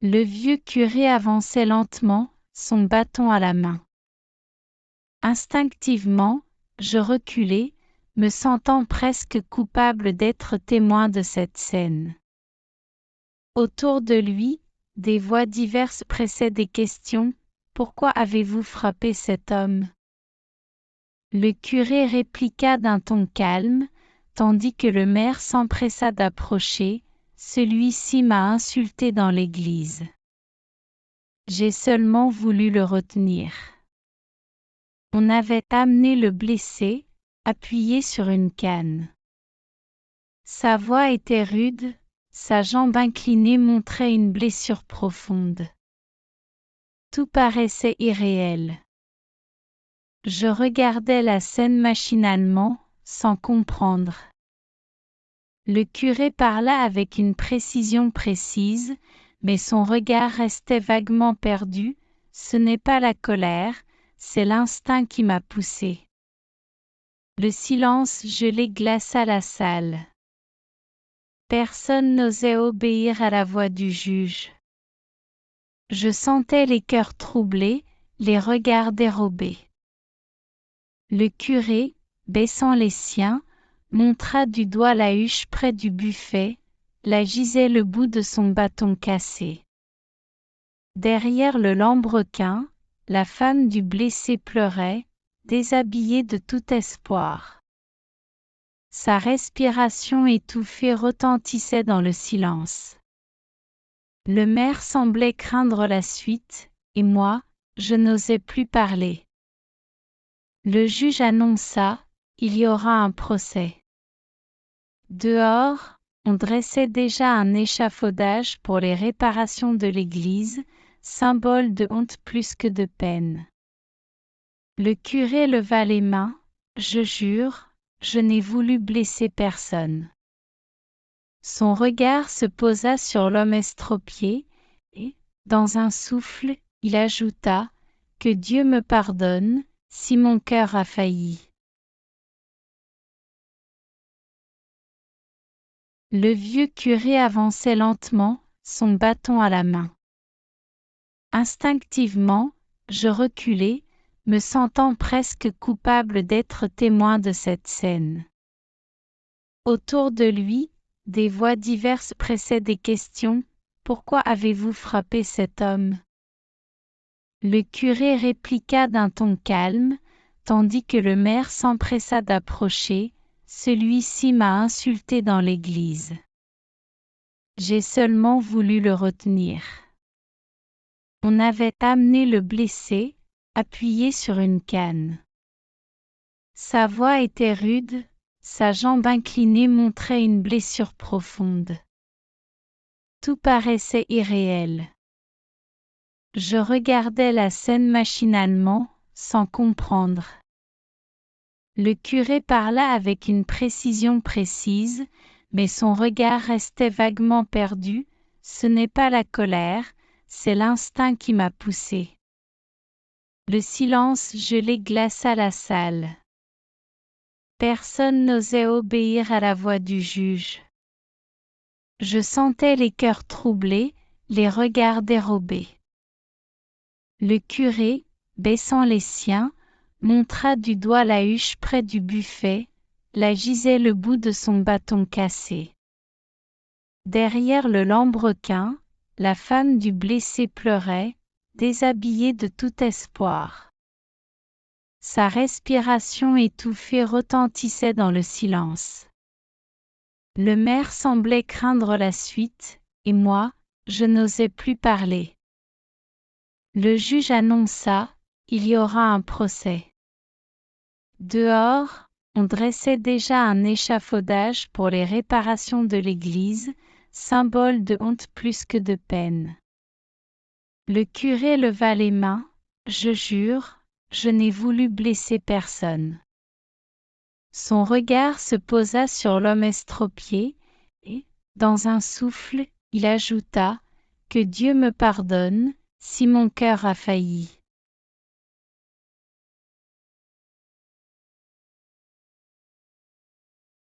Le vieux curé avançait lentement, son bâton à la main. Instinctivement, je reculai, me sentant presque coupable d'être témoin de cette scène. Autour de lui, des voix diverses pressaient des questions. « Pourquoi avez-vous frappé cet homme » Le curé répliqua d'un ton calme, tandis que le maire s'empressa d'approcher. « Celui-ci m'a insulté dans l'église. J'ai seulement voulu le retenir. » On avait amené le blessé, appuyé sur une canne. Sa voix était rude, sa jambe inclinée montrait une blessure profonde. Tout paraissait irréel. Je regardais la scène machinalement, sans comprendre. Le curé parla avec une précision précise, mais son regard restait vaguement perdu. « Ce n'est pas la colère, c'est l'instinct qui m'a poussé. » Le silence gelé glaça la salle. Personne n'osait obéir à la voix du juge. Je sentais les cœurs troublés, les regards dérobés. Le curé, baissant les siens, montra du doigt la huche près du buffet, là gisait le bout de son bâton cassé. Derrière le lambrequin, la femme du blessé pleurait, déshabillée de tout espoir. Sa respiration étouffée retentissait dans le silence. Le maire semblait craindre la suite, et moi, je n'osais plus parler. Le juge annonça, « Il y aura un procès. » Dehors, on dressait déjà un échafaudage pour les réparations de l'église, symbole de honte plus que de peine. Le curé leva les mains, « Je jure, je n'ai voulu blesser personne. » Son regard se posa sur l'homme estropié, et, dans un souffle, il ajouta, « Que Dieu me pardonne, si mon cœur a failli. » Le vieux curé avançait lentement, son bâton à la main. Instinctivement, je reculai, me sentant presque coupable d'être témoin de cette scène. Autour de lui, des voix diverses pressaient des questions. « Pourquoi avez-vous frappé cet homme » Le curé répliqua d'un ton calme, tandis que le maire s'empressa d'approcher. « Celui-ci m'a insulté dans l'église. J'ai seulement voulu le retenir. » On avait amené le blessé, appuyé sur une canne. Sa voix était rude, sa jambe inclinée montrait une blessure profonde. Tout paraissait irréel. Je regardais la scène machinalement, sans comprendre. Le curé parla avec une précision précise, mais son regard restait vaguement perdu. « Ce n'est pas la colère, c'est l'instinct qui m'a poussé. » Le silence gelé glaça la salle. Personne n'osait obéir à la voix du juge. Je sentais les cœurs troublés, les regards dérobés. Le curé, baissant les siens, montra du doigt la huche près du buffet, là gisait le bout de son bâton cassé. Derrière le lambrequin, la femme du blessé pleurait, déshabillée de tout espoir. Sa respiration étouffée retentissait dans le silence. Le maire semblait craindre la suite, et moi, je n'osais plus parler. Le juge annonça, « Il y aura un procès. » Dehors, on dressait déjà un échafaudage pour les réparations de l'église, symbole de honte plus que de peine. Le curé leva les mains, « Je jure, je n'ai voulu blesser personne. » Son regard se posa sur l'homme estropié, et, dans un souffle, il ajouta, « Que Dieu me pardonne, si mon cœur a failli. »